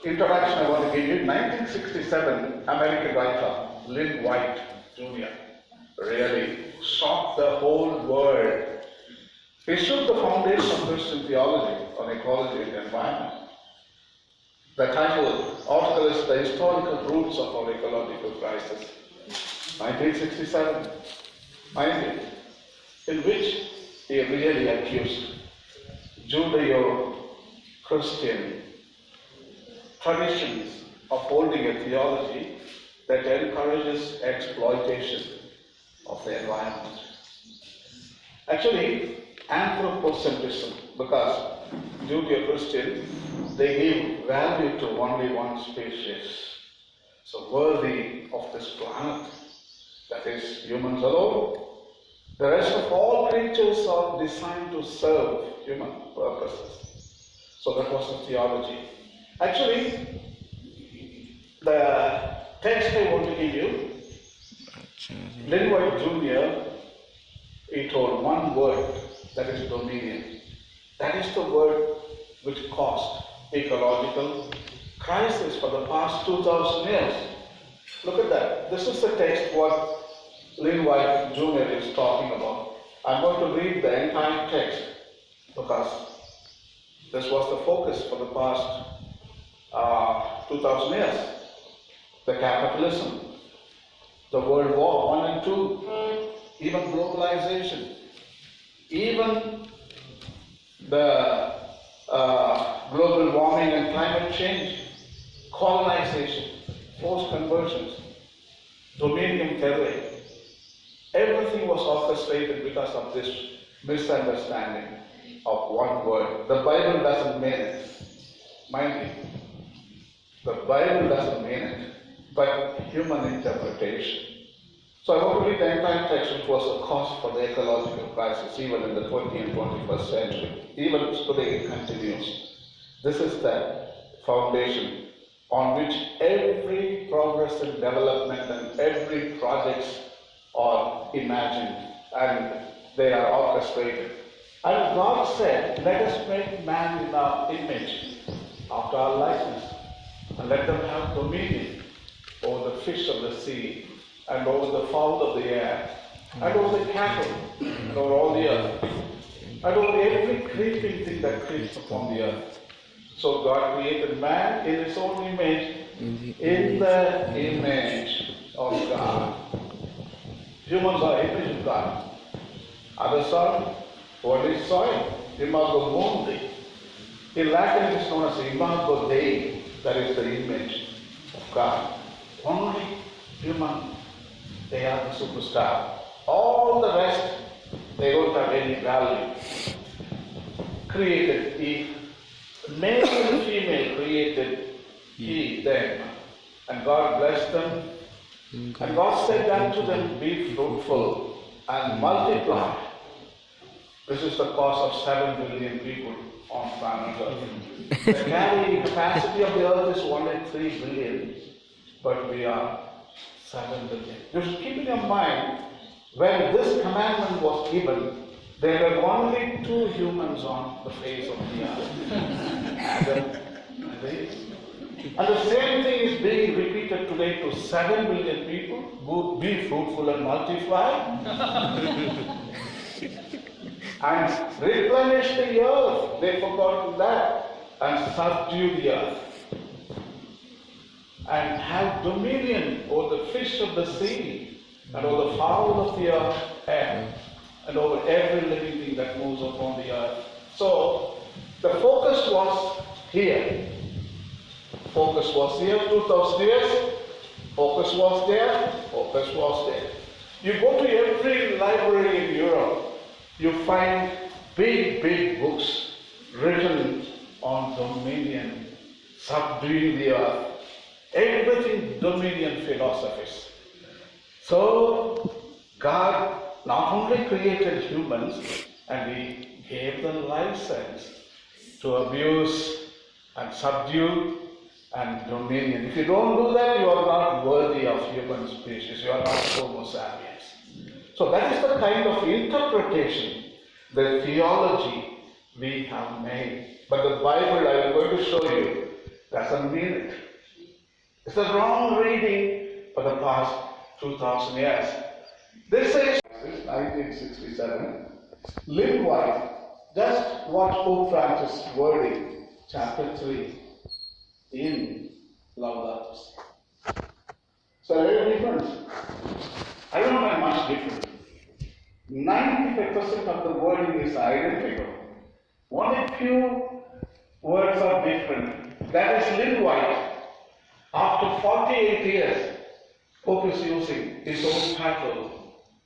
introduction I want to give you. 1967, American writer Lynn White Jr. really shocked the whole world. He shook the foundation of Christian theology on ecology and environment. The title article is The Historical Roots of Our Ecological Crisis, 1967, in which he really accused Judeo-Christian traditions of holding a theology that encourages exploitation of the environment. Actually, anthropocentrism, because Judeo-Christian, they give value to only one species, so worthy of this planet, that is humans alone. The rest of all creatures are designed to serve human purposes. So that was the theology. Actually, the text I want to give you, Lynn White Jr., he told one word, that is dominion. That is the word which caused ecological crisis for the past 2,000 years. Look at that. This is the text what Lynn White Jr. is talking about. I'm going to read the entire text because this was the focus for the past 2,000 years. The capitalism, the World War I and II, even globalization, even the global warming and climate change, colonization, forced conversions, dominium terrae. Everything was orchestrated because of this misunderstanding of one word. The Bible doesn't mean it. Mind you, the Bible doesn't mean it, but human interpretation. So I want to read the entire text, which was a cause for the ecological crisis, even in the 20th and 21st century. Even today it continues. This is the foundation on which every progress and development and every projects are imagined and they are orchestrated. And God said, let us make man in our image, after our likeness, and let them have dominion over the fish of the sea, and over the fowl of the air, and over the cattle, and over all the earth, and over every creeping thing that creeps upon the earth. So God created man in his own image, in the image of God. Humans are image of God. Others are what is soil, imago mundi. In Latin it is known as imago Dei, that is the image of God. Only human, they are the superstar. All the rest, they don't have any value. Created He, male and female created He, them. And God blessed them. And God said unto them, be fruitful and multiply. This is the cause of 7 billion people on planet Earth. The carrying capacity of the earth is only 3 billion, but we are 7 billion. You should keep in your mind, when this commandment was given, there were only 2 humans on the face of the earth. Adam and Eve. And the same thing is being repeated today to 7 billion people. Be fruitful and multiply. And replenish the earth. They forgot that. And subdue the earth. And have dominion over the fish of the sea, and over the fowl of the air, and over every living thing that moves upon the earth. So, the focus was here. Focus was here 2,000 years. Focus was there. Focus was there. You go to every library in Europe, you find big, big books written on dominion, subduing the earth. Everything dominion philosophies. So, God not only created humans, and He gave them license to abuse and subdue and dominion. If you don't do that, you are not worthy of human species. You are not Homo sapiens. So that is the kind of interpretation, the theology we have made. But the Bible, I am going to show you, Doesn't mean it. It's the wrong reading for the past 2000 years. This is 1967. Lynn White, just watch Pope Francis' wording, chapter 3, in Laudato Si. So, very different. I don't find much different. 95% of the wording is identical. Only few words are different. That is Lynn White. After 48 years, Pope is using his own title,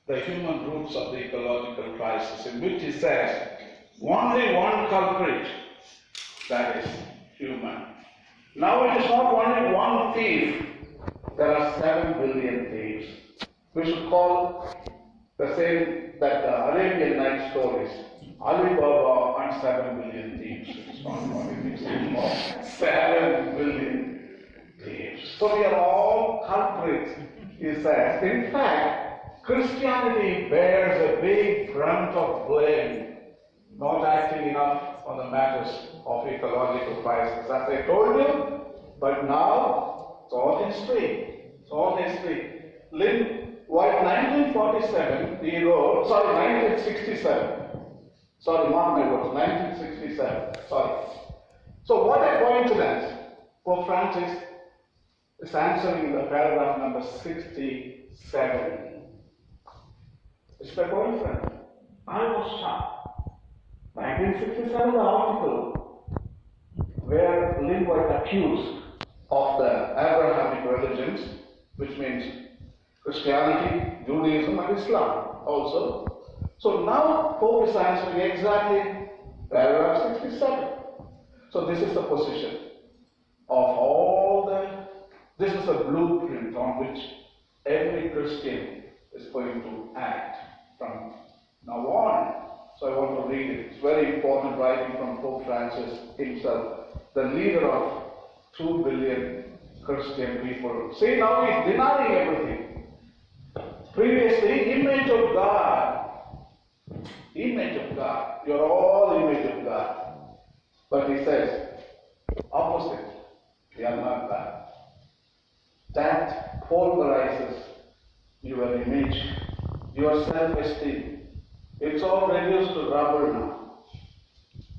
The Human Roots of the Ecological Crisis, in which he says, only one culprit, that is human. Now it is not only one thief, there are 7 billion thieves. We should call the same that the Arabian Night stories, Ali Baba and 7 billion thieves. It's not what it is anymore. 7 billion thieves. So we are all culprits, he says. In fact, Christianity bears a big brunt of blame, not acting enough on the matters of ecological crisis. As I told you, but now it's all history. It's all history. Lynn White, 1947, he wrote, 1967. Sorry, mark my words, 1967. Sorry. So what a coincidence. Pope Francis is answering in the paragraph number 67. It's a coincidence. I was shocked. 1967, the article where Lynn White accused of the Abrahamic religions, which means Christianity, Judaism, and Islam also. So now Pope is answering exactly paragraph 67. So this is the position of all this is a blueprint on which every Christian is going to act from now on. So I want to read it. It's very important writing from Pope Francis himself, the leader of 2 billion Christian people. See, now he's denying everything. Previously, image of God. Image of God. You're all image of God. But he says, opposite. We are not God. That pulverizes your image, your self-esteem. It's all reduced to rubber now.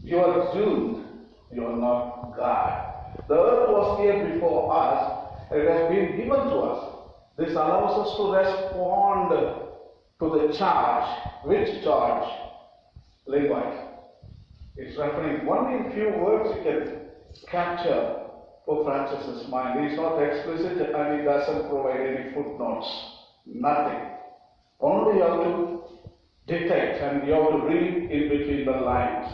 You are doomed. You are not God. The earth was here before us. It has been given to us. This allows us to respond to the charge. Which charge? Lynn White. It's referring only in few words you can capture Pope Francis's mind. He's not explicit and he doesn't provide any footnotes. Nothing. Only you have to detect and you have to read in between the lines.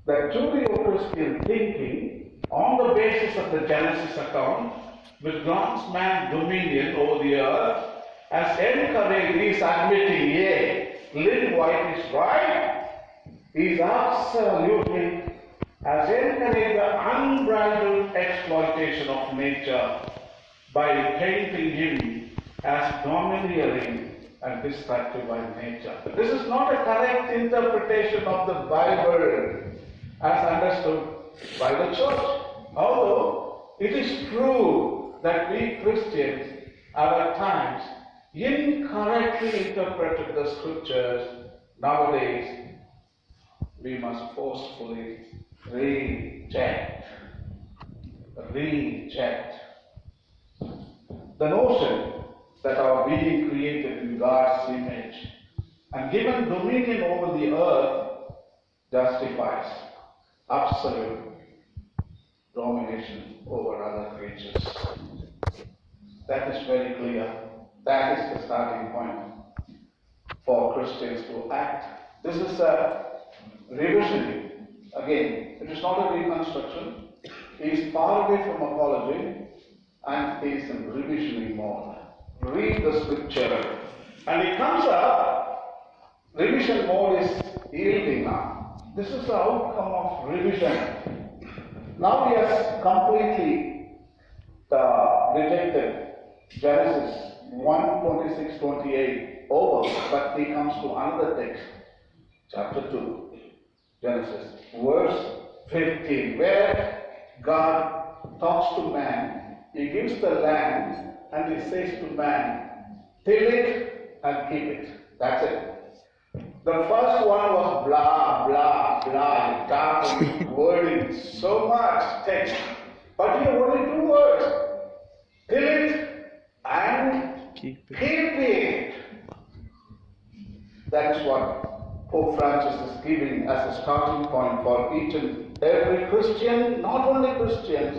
That Judeo-Christian thinking on the basis of the Genesis account, with God's man dominion over the earth, has encouraged, he's admitting, yeah, Lynn White is right. He's absolutely has encouraged the unbridled exploitation of nature by painting him as domineering and destructive by nature. This is not a correct interpretation of the Bible as understood by the church. Although it is true that we Christians have at times incorrectly interpreted the scriptures, nowadays we must forcefully reject the notion that our being created in God's image and given dominion over the earth justifies absolute domination over other creatures. That is very clear. That is the starting point for Christians to act. This is a revisioning. Again, it is not a reconstruction. He is far away from apology and he is in revisioning mode. Read the scripture and it comes up, revision mode is yielding now. This is the outcome of revision. Now he has completely rejected Genesis 1:26-28 over, but he comes to another text, chapter 2, Genesis, verse 15, where God talks to man, he gives the land and he says to man, till it and keep it. That's it. The first one was blah, blah, blah, dark wording, so much text. But here only two words. Till it and keep it. That is what Pope Francis is giving as a starting point for each and every Christian, not only Christians,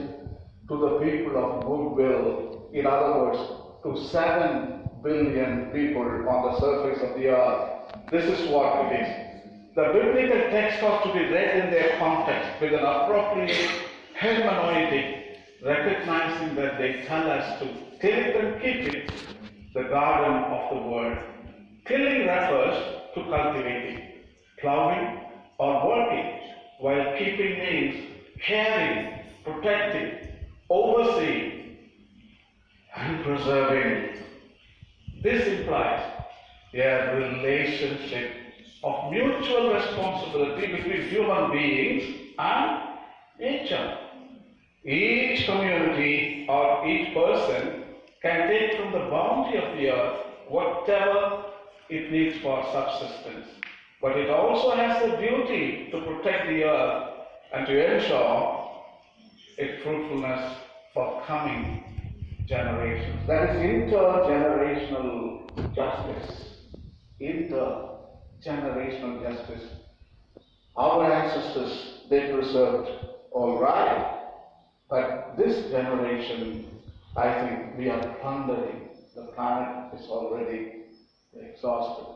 to the people of goodwill. In other words, to 7 billion people on the surface of the earth. This is what it is. The biblical text ought to be read in their context with an appropriate hermeneutic, recognizing that they tell us to till it and keep it, the garden of the world. Tilling refers to cultivating, plowing, or working, while keeping means caring, protecting, overseeing, and preserving. This implies a relationship of mutual responsibility between human beings and nature. Each community or each person can take from the bounty of the earth whatever it needs for subsistence. But it also has the duty to protect the earth and to ensure its fruitfulness for coming generations. That is intergenerational justice. Intergenerational justice. Our ancestors, they preserved all right, but this generation, I think we are plundering. The planet is already exhausted.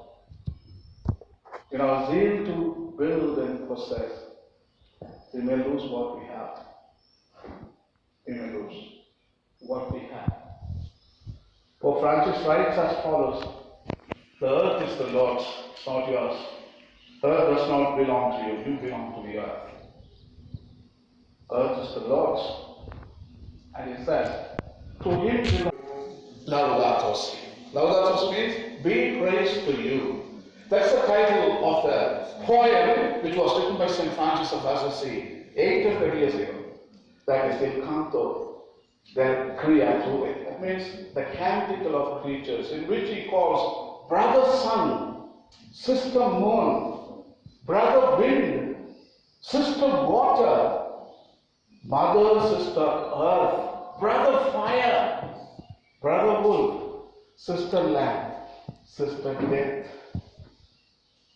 In our zeal to build and possess, we may lose what we have. We may lose what we have. Pope Francis writes as follows: the earth is the Lord's, it's not yours. Earth does not belong to you, you belong to the earth. Earth is the Lord's. And he says, to him belongs Laudato Si. Laudato Si means, be praised to you. That's the title of the poem which was written by St. Francis of Assisi 800 years ago. That is the canto del creature. That means the canticle of creatures, in which he calls brother sun, sister moon, brother wind, sister water, mother, sister earth, brother fire, brother wolf, sister land, sister death.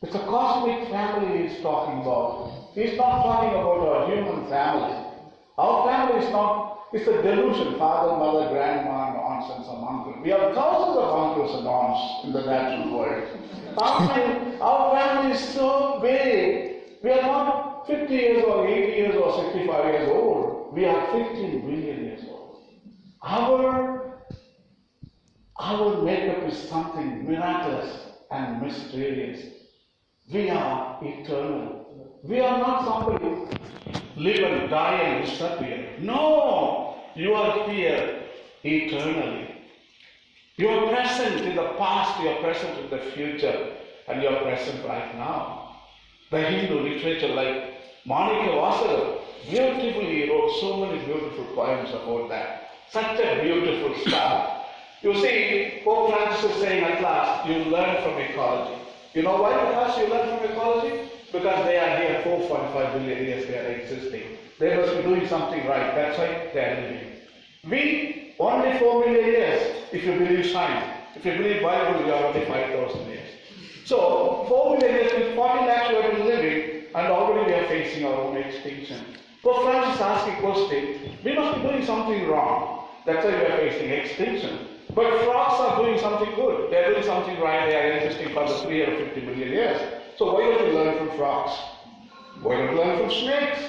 It's a cosmic family he's talking about. He's not talking about our human family. Our family is not, it's a delusion. Father, mother, grandma, and aunts and some uncles. We have thousands of uncles and aunts in the natural world. Our family is so big. We are not 50 years or 80 years or 65 years old. We are 15 billion years old. Our makeup is something miraculous and mysterious. We are eternal. We are not somebody live and die and disappear. No, you are here eternally. You are present in the past, you are present in the future, and you are present right now. The Hindu literature, like Manika Vasara, beautifully wrote so many beautiful poems about that. Such a beautiful stuff. You see, Pope Francis is saying at last, you learn from ecology. You know why because you learn from ecology? Because they are here 4.5 billion years they are existing. They must be doing something right. That's why they are living. We, only 4 million years, if you believe science. If you believe Bible, we are only 5,000 years. So, 4 million years with 40 lakhs we have been living, and already we are facing our own extinction. Pope Francis is asking a question, we must be doing something wrong. That's why we are facing extinction. But frogs are doing something good. They are doing something right. They are existing for the 350 million years. So why don't we learn from frogs? Why don't we learn from snakes?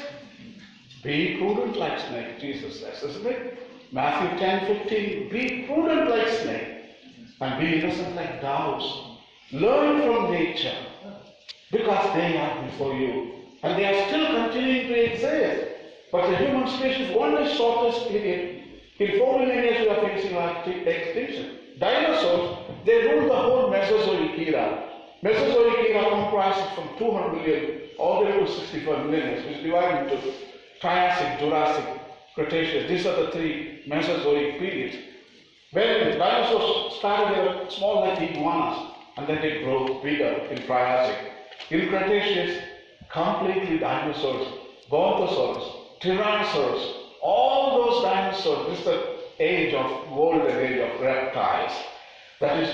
Be prudent like snake, Jesus says, isn't it? Matthew 10:15. Be prudent like snake and be innocent like doves. Learn from nature because they are before you and they are still continuing to exist. But the human species only shortest period. In 4 million years we are facing extinction. Dinosaurs, they ruled the whole Mesozoic era. Mesozoic era comprises from 200 million all the way to 65 million years, which is divided into Triassic, Jurassic, Cretaceous. These are the three Mesozoic periods. When the dinosaurs started, they were small like iguanas, and then they grew bigger in Triassic. In Cretaceous, completely dinosaurs, Brontosaurus, Tyrannosaurus, all those dinosaurs. This is the age of golden age of reptiles. That is,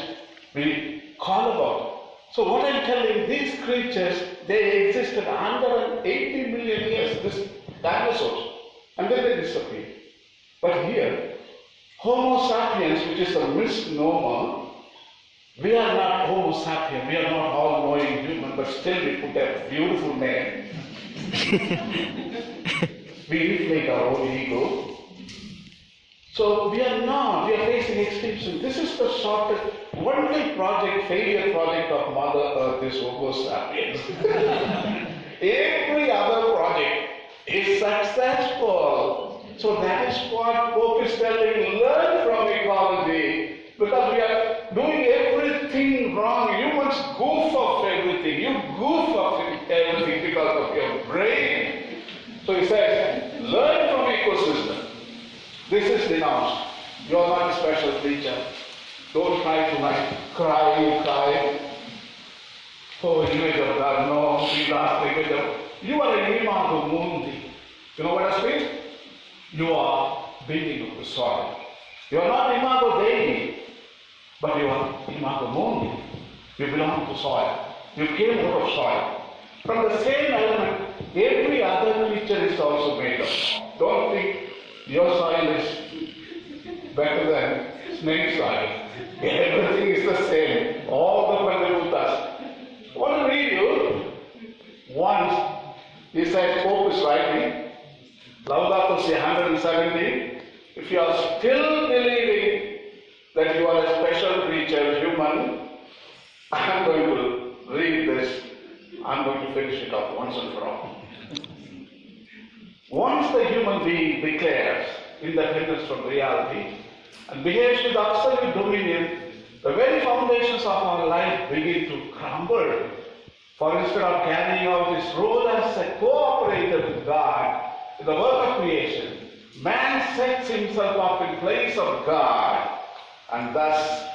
we call about. So what I'm telling, these creatures, they existed 180 million years, these dinosaurs, and then they disappeared. But here, Homo sapiens, which is a misnomer, we are not Homo sapiens, we are not all-knowing human, but still we put a beautiful name. We inflate our own ego. So we are facing extinction. This is the shortest, only failure project of Mother Earth is Homo sapiens. Every other project is successful. So that is what Pope is telling, learn from ecology, because we are doing everything wrong. Humans goof off everything. You goof off everything because of your brain. So he says, learn from ecosystem. This is denounced. You are not a special creature. Don't try to cry. Oh, image of God. No, we lost the image of. You are an imago mundi. You know what I mean? You are being of the soil. You are not imago Dei, but you are imago mundi. You belong to soil. You came out of soil. From the same element, every other creature is also made of. Don't think your soil is better than snake soil. Everything is the same. All the Pandavuttas. I want to read you. Once, he said, Pope is writing, Laudato Si 170. If you are still believing that you are a special creature, human, I am going to read this. I am going to finish it off once and for all. Once the human being declares independence from reality and behaves with absolute dominion, the very foundations of our life begin to crumble. For instead of carrying out his role as a cooperator with God in the work of creation, man sets himself up in place of God and thus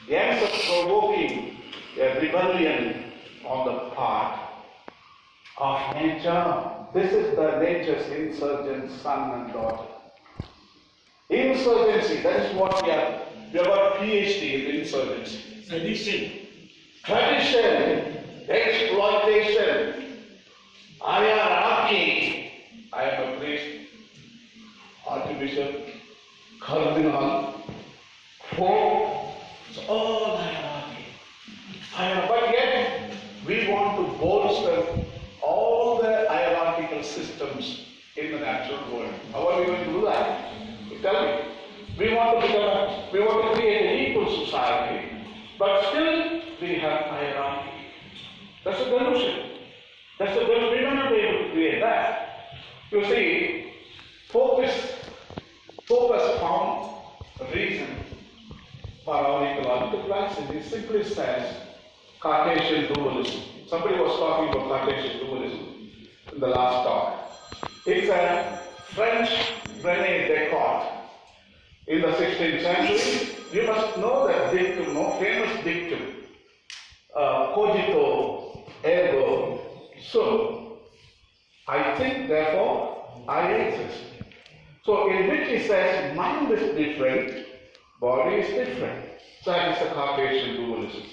ends up provoking a rebellion on the part of nature. This is the nature's insurgent son and daughter. Insurgency, that is what we are. We have got PhD in insurgency. Tradition, exploitation, hierarchy. I am a priest, archbishop, cardinal, pope. It's all hierarchy. But yet, we want to bolster all the hierarchical systems in the natural world. How are we going to do that? You tell me. We want to create an equal society, but still we have hierarchy. That's a delusion. We will not be able to create that. You see, Pope has found a reason for our ecological crisis. He simply says Cartesian dualism. Somebody was talking about Cartesian dualism in the last talk. It's a French René Descartes. In the 16th century, you must know that dictum, famous dictum, cogito ergo sum. I think, therefore, I exist. So, in which he says, mind is different, body is different. So, that is a Cartesian dualism.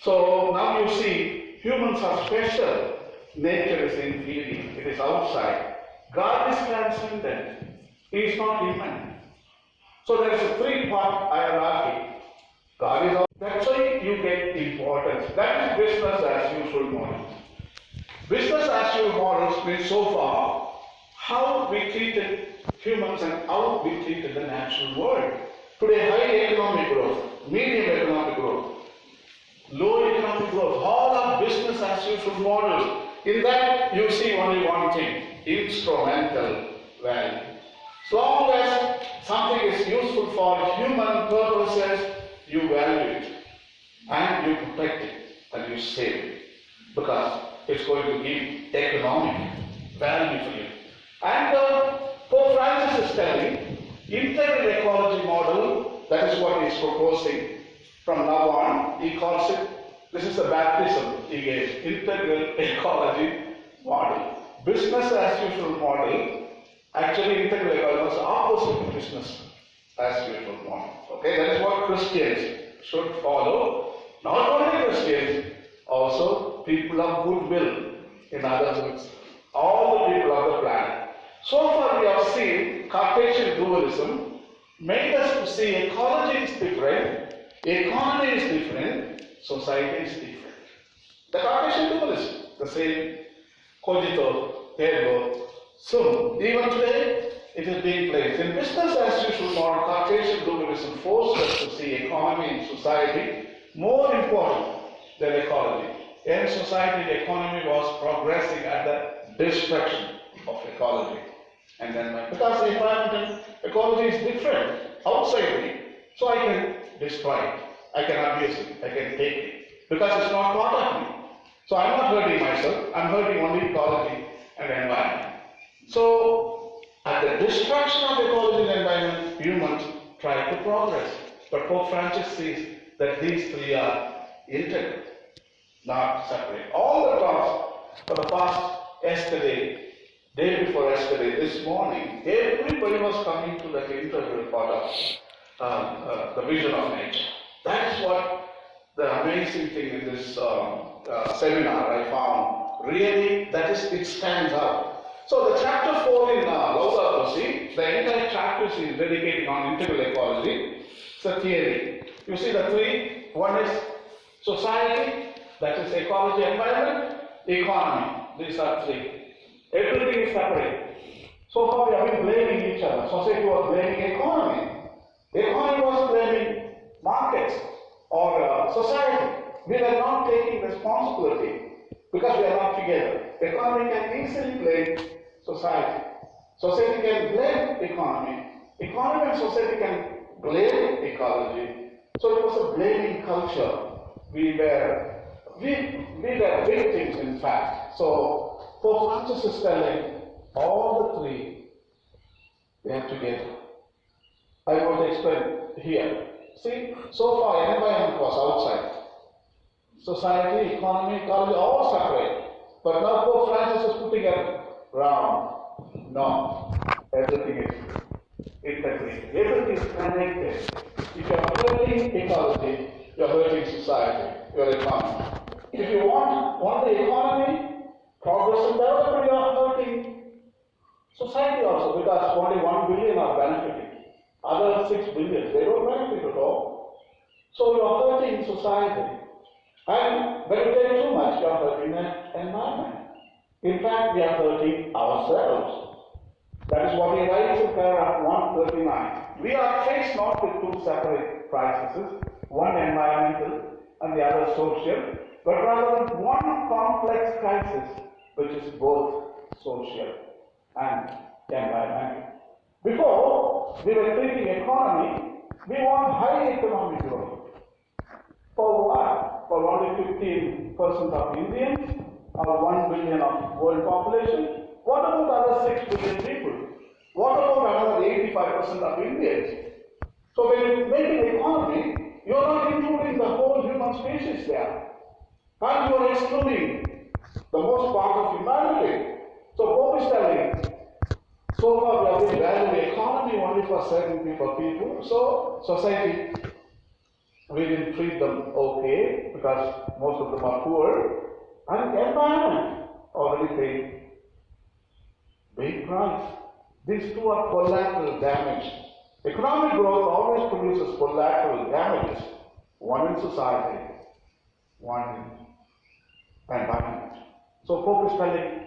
So, now you see, humans are special, nature is inferior, it is outside. God is transcendent, he is not human. So there is a three-part hierarchy. God is all. That's why you get importance. That is business as usual models. Business as usual models means so far how we treated humans and how we treated the natural world. Today, high economic growth, medium economic growth, low economic growth, all are business as usual models. In that, you see only one thing, instrumental value. As long as something is useful for human purposes, you value it and you protect it and you save it because it's going to give economic value for you. And Pope Francis is telling, integral ecology model, that is what he is proposing from now on. He calls it, this is the baptism he gave, integral ecology model. Business as usual model, actually integral ecology is opposite to business as usual model. Okay, that is what Christians should follow. Not only Christians, also people of goodwill, in other words, all the people of the planet. So far we have seen Cartesian dualism made us to see ecology is different, economy is different, society is different. The Cartesian dualism, the same cogito, ergo, sum. Even today, it is being placed. In business as usual model, Cartesian dualism forced us to see economy and society more important than ecology. In society, the economy was progressing at the destruction of ecology. And then, because the environment and ecology is different outside me, so I can destroy it, I can abuse it, I can take it, because it's not part of me. So I'm not hurting myself, I'm hurting only ecology and environment. So, at the destruction of ecology and environment, humans try to progress. But Pope Francis says that these three are integral, not separate. All the talks for the past yesterday, day before yesterday, this morning, everybody was coming to that integral part of the vision of nature. That is what the amazing thing in this seminar I found. Really, that is, it stands out. So the chapter 4 in Laudato Si, the entire chapter is dedicated on integral ecology. It's a theory. You see the three. One is society, that is ecology, environment, economy. These are three. Everything is separate. So far we have been blaming each other. Society was blaming economy. Economy was blaming markets or society. We are not taking responsibility because we are not together. Economy can easily blame society. Society can blame economy. Economy and society can blame ecology. So it was a blaming culture. We were victims, in fact. So Pope Francis is telling all the three, they are together. I want to explain here. See, so far environment was outside. Society, economy, ecology, all separate. But now Pope Francis is putting it round. No, everything is integrated. Everything is connected. If you are hurting ecology, you are hurting society, your economy. If you want the economy, progress and development, you are hurting society also, because only 1 billion are benefiting. Other 6 billion, they don't benefit at all. So you are hurting society. And when you take too much, you are hurting the environment. In fact, we are hurting ourselves. That is what he writes in paragraph 139. We are faced not with two separate crises, one environmental and the other social, but rather with one complex crisis, which is both social and environmental. Before, we were treating economy, we want high economic growth. For what? For only 15% of Indians, or 1 billion of world population. What about other 6 billion people? What about another 85% of Indians? So when you make an economy, you are not including the whole human species there. And you are excluding the most part of humanity. So Pope is telling, so far we have been valuing economy only for certain people. So society, we didn't treat them okay because most of them are poor. And environment already paid big price. These two are collateral damage. Economic growth always produces collateral damages. One in society, one in environment. So Pope is telling,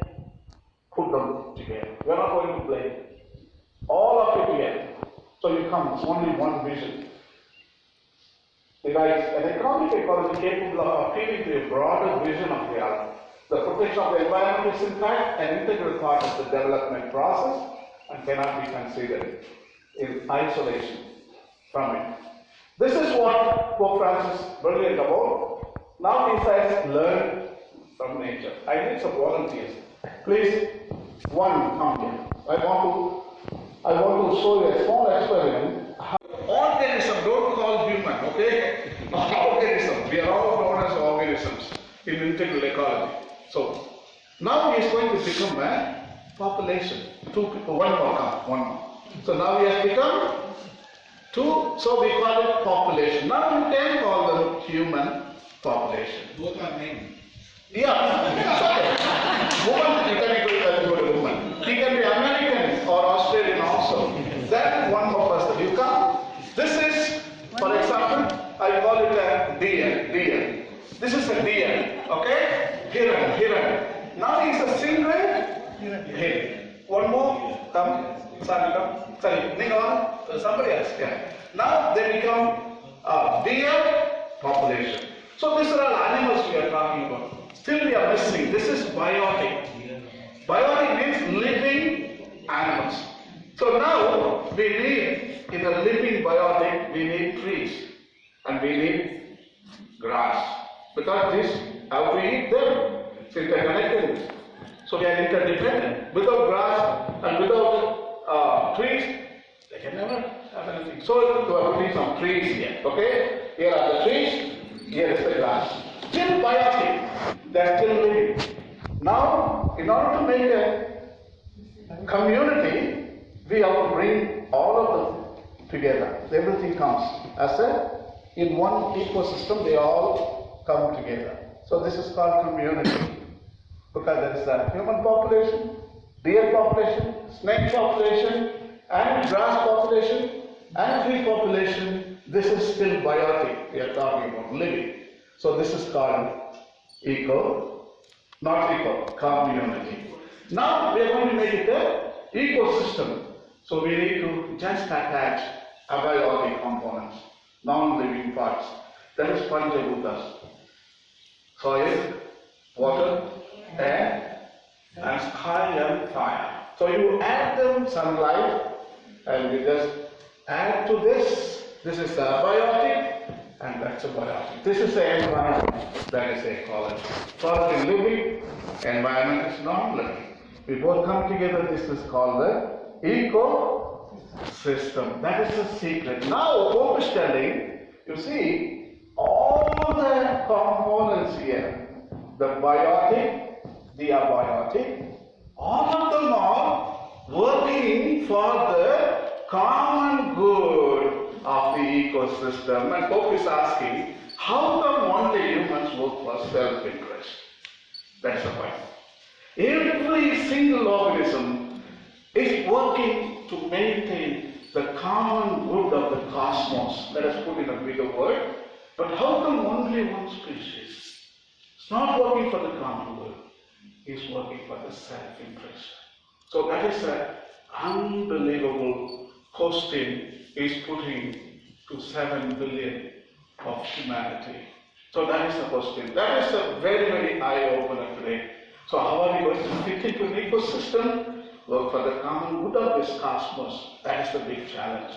put them together. We are not going to blame all of it together. So you come, it's only one vision. He writes, an economic ecology capable of appealing to a broader vision of reality. The protection of the environment is in fact an integral part of the development process and cannot be considered in isolation from it. This is what Pope Francis is brilliant about. Now he says, learn from nature. I need some volunteers. Please, one come here. I want to I want to show you a small experiment. Organism, don't call human, okay? Organism, we are all known as organisms in integral ecology. So, now he is going to become a population. 2 people, one more. So now he has become 2, so we call it population. Now you can call them human population. Both are named. Yeah, it's okay. Woman, you can go to woman. He can be American or Australian also. Then one more person. You come. This is, for example, I call it a deer. This is a deer, okay? Hiran. Now he is a single hiran. One more, come. Sorry, somebody else. Yeah. Now they become deer population. So these are all animals we are talking about. Still we are missing. This is biotic. Biotic means living animals. So now we need, in a living biotic, we need trees and we need grass. Because these, how we eat them? It's interconnected. So we are interdependent. Without grass and without trees, they can never have anything. So we are putting some trees here. Okay? Here are the trees, here is the grass. Still biotic, they are still living. Now, in order to make a community, we have to bring all of them together. Everything comes as in one ecosystem, they all come together. So this is called community. Because there is a human population, deer population, snake population, and grass population, and tree population. This is still biotic. We are talking about living. So this is called community. Now we are going to make it an ecosystem. So we need to just attach abiotic components, non-living parts. That is Panchabhutas. Soil, water, air, and sky and fire. So you add them sunlight, and you just add to this. This is the abiotic, and that's a biotic. This is the environment, that is the ecology. Ecology is living, environment is non-living. We both come together, this is called the ecosystem. That is the secret. Now, Pope is telling, you see, all the components here, the biotic, the abiotic, all of them are working for the common good of the ecosystem. And Pope is asking, how come only humans work for self-interest? That's the point. Every single organism is working to maintain the common good of the cosmos. Let us put in a bigger word. But how come only one species? It's not working for the common good. It's working for the self-interest. So that is an unbelievable question is putting to 7 billion of humanity. So that is the question. That is a very, very eye-opener today. So how are we going to fit into an ecosystem? Work for the common good of this cosmos. That is the big challenge.